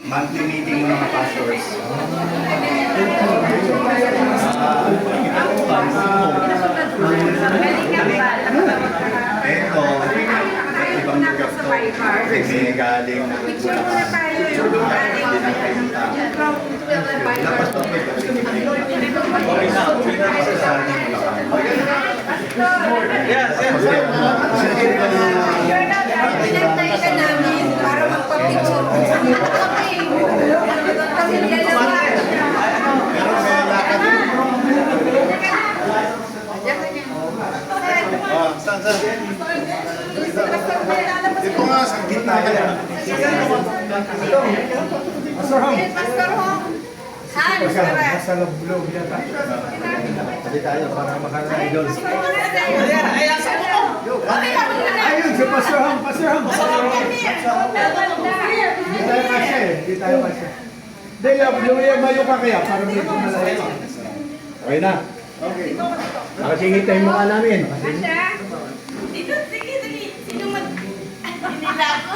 Monthly meeting ng mga pastors. Ito, ibang lugar to. Kasi galing na Picture muna tayo yung galing. Lapas to po. Okay na. Masasabi mo lang. Yes. Pinagtay ka namin para magpapicture. Kami dalawa. Dito nga, sa gitna ka lang. Pastor Hong. Han, sarap. Sa loob yata. Sabi tayo para makaka-idol. Ayun, si Pastor Ham. Hindi tayo kasi. Hindi, lumayo ka kaya para may kumalayo. Okay na. Okay. Nakasingit tayo yung mukha namin. Asya? Dito, sige, dali. Sino mag... Hinila ako.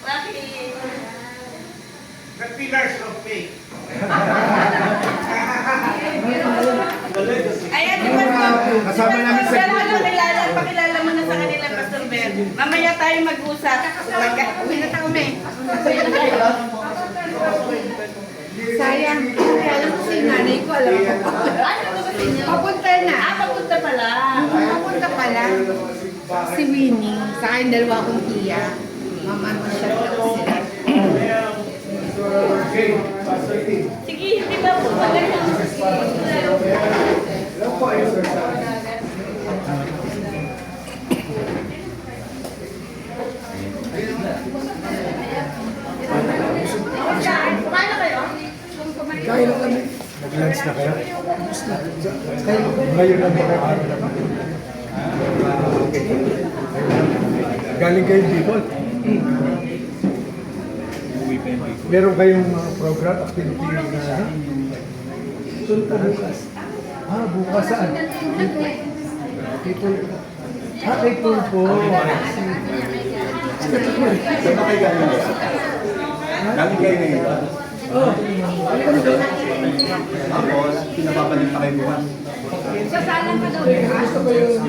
Bakit? The pillars of faith. Ayan, di ba? Kasama namin sa Pakilala mo na sa kanila, Pastor Ben. Mamaya tayo mag-usap. Uwi na tayo, May. Sayang. Alam ko si nanay ko, alam ko. Ano ba sa inyo? Papunta na. Papunta pala. Papunta pala. Si Winnie. Sa akin, dalawa akong tiya. Mama mo siya. Pastor King. Sige, hindi ba po? Hello po, ayun, sir. Kumain na kayo? Kain na kami. Nag-lunch na kayo? Kayo, ngayon lang ba kayo araw na ba? Okay. Galing kayo Bicol? Meron kayong program, activity na Tulpo bukas. Bukas saan? Kay Tulpo. Saan ba kayo galing ngayon? Galing kayo ngayon ba? Tapos, pinababalik pa kayo bukas. Sasalan ka daw. Gusto ko yung...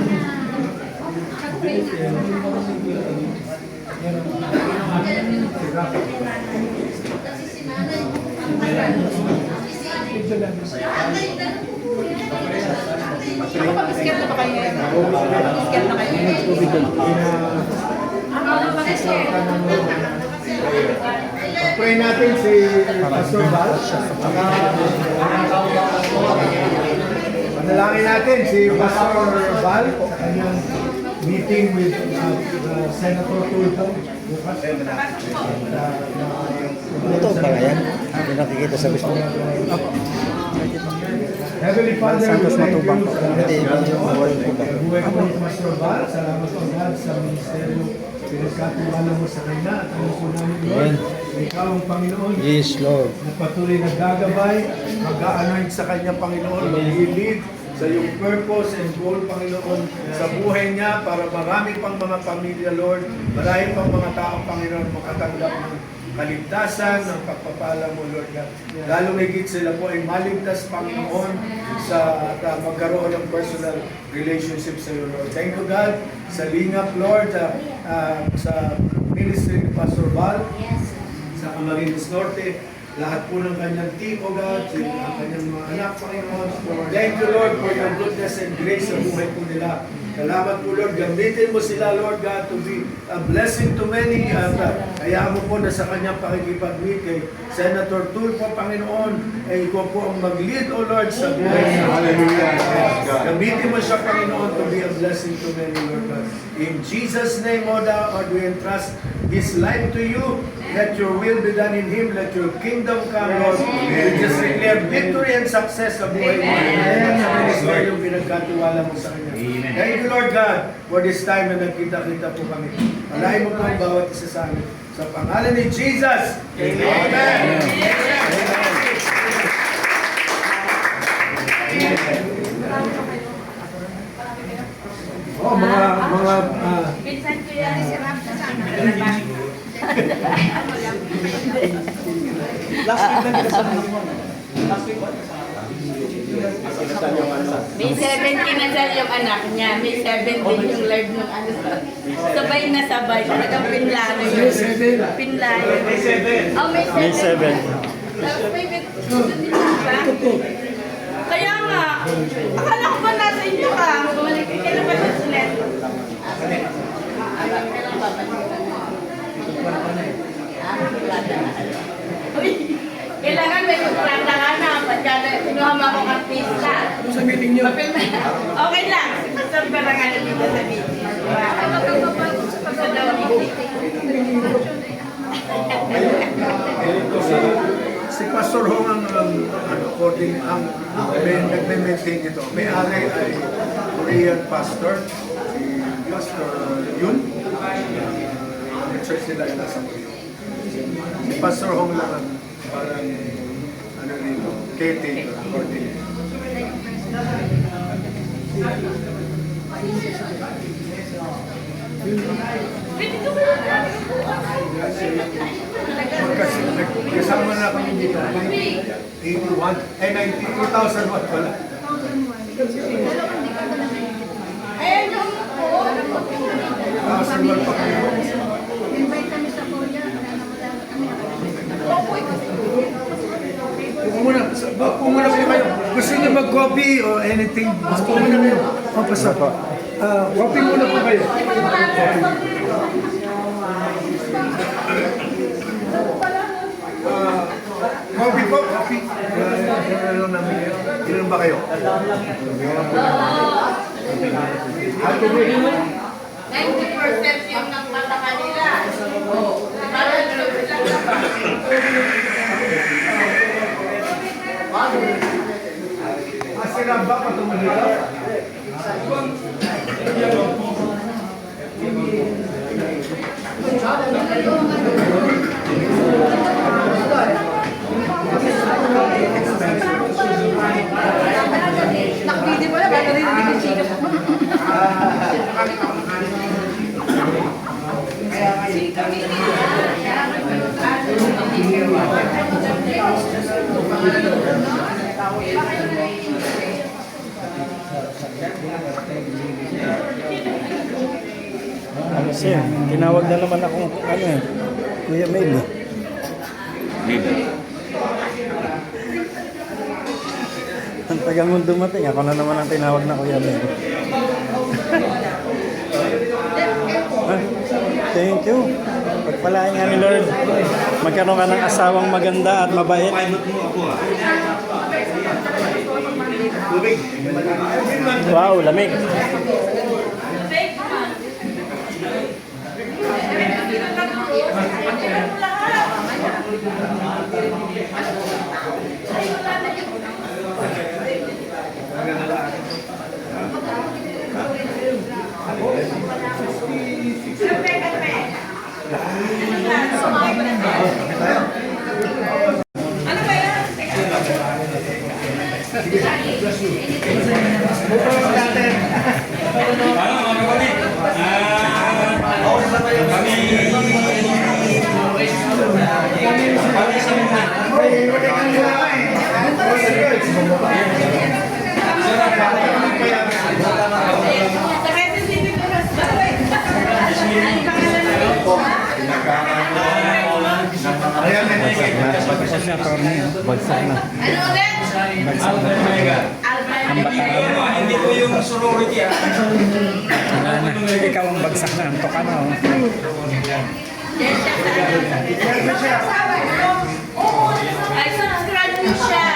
Nakapabisket na ba kayo? Nakapabisket na kayo? Pray natin si Pastor Val. Panalangin natin si Pastor Val sa kanyang meeting with Senator Tulfo bukas. Ito ba yan? Yung nakikita sa gusto niya. Heavenly Father, Santos thank you Matubang. sa Hindi, yung buhay ko ba? buhay ko ni Pastor Val. Salamat po God sa ministeryo. Pinagkatiwala mo sa kanya at ano po namin Lord. Ikaw ang Panginoon. Yes, Lord. Na patuloy na gagabay, mag-a-anoint sa kanya Panginoon, mag-i-lead sa iyong purpose and goal, Panginoon, sa buhay niya para marami pang mga pamilya, Lord, marami pang mga tao, Panginoon, makatanggap ng kaligtasan, ng pagpapala mo, Lord God. Lalo higit sila po ay maligtas, Panginoon, sa magkaroon ng personal relationship sa iyo, Lord. Thank you, God, sa lingap, Lord, sa ministry ni Pastor Val, sa Camarines Norte, lahat po ng kanyang team, O God, ang kanyang mga anak, Panginoon. Thank you, Lord, for your goodness and grace sa buhay po nila. Salamat po, Lord. Gamitin mo sila, Lord God, to be a blessing to many. At hayaan mo po na sa kanyang pakikipag-meet kay Senator Tulfo, Panginoon, ay ikaw po ang mag-lead, O Lord, sa buhay niya. Hallelujah. Gamitin mo siya, Panginoon, to be a blessing to many, Lord God. In Jesus' name, O Lord, we entrust his life to you. Let your will be done in him. Let your kingdom come, Lord. We just declare victory and success sa buhay mo. Ito yung pinagkatiwala mo sa kanya. Thank you, Lord God, for this time na nagkita-kita po kami. Alayin mo po ang bawat isa sa amin. Sa pangalan ni Jesus. Amen. Oh, mga Pinsan ko yan. Sarap na sana. Last week lang kinasal mo. Last week what? Kinasal yung ano. May 7 kinasal yung anak niya. May 7 din yung live ng ano. Sabay na sabay. Talagang pinlano yun. Pinlano. May 7. Oh, may 7. May 7. Tapos may ba? Kaya nga. Akala ko ba nasa inyo ka? Kailan ba siya sulit? Uy, kailangan may kontrata ka na. Pagka kinuha mo akong artista. sa meeting niyo. Okay lang. Pastor pa lang ano dito sa meeting. Sa daw meeting. Si Pastor Hong ang according ang nagme-maintain ito. May-ari ay Korean pastor, si Pastor Yun. Ang church nila ay nasa Korea. Si Pastor Hong lang ang parang ano nito, caretaker, coordinator. Kasama na kami dito. 81, 2001 pala. Ayan yung po. 2001 pa kayo. Invite kami sa Korea. Upo muna po kayo. Gusto niyo mag-coffee o anything? Upo muna kayo. Papasa pa. Coffee muna po kayo. Coffee po, coffee. Ano namin kayo? Ilan ba kayo? 90% yung ng mata kanila. Parang Sila ba patungkol dito? Nakabidi mo lang. Ba't rin hindi ko chika mo? Ano siya? Tinawag na naman ako, ano eh, Kuya Mel eh. Ang tagang mong dumating, ako na naman ang tinawag na Kuya Mel. Ah, thank you. Pagpalain nga ni Lord, magkaroon ka ng asawang maganda at mabait. Pilot mo ako ah. Wow, lamig. Bagsak na, attorney. Bagsak na. ano ulit? Bagsak na. Hindi ko yung sorority ah. Ikaw ang bagsak na. Anto ka na. Ay, subscribe nyo siya.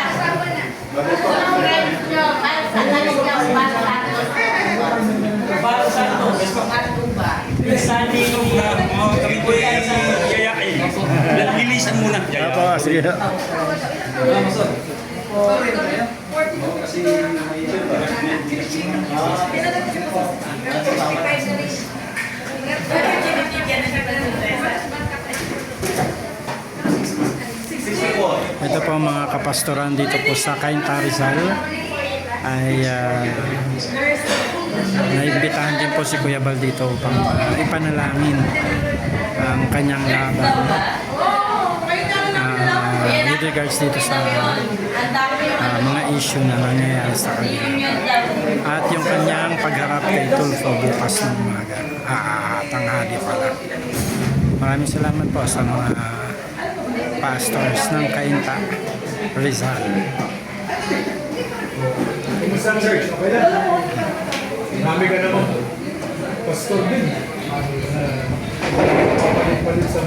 Subscribe nyo. Para sa live nyo. Para sa Matuba. Sani nung kami ko yayain. Lilisan muna. Opo, sige. Ito po ang mga kapastoran dito po sa Cainta Rizal. ay naimbitahan din po si Kuya Bal dito upang ipanalangin ang kanyang laban with regards dito sa mga issue na nangyayari sa kanya at yung kanyang pagharap kay Tulfo bukas ng umaga, tanghali pala. Maraming salamat po sa mga pastors ng Cainta, Rizal. Kumusta ang church? Okay lang? Marami ka naman. Pastor din. Papalit-palit sa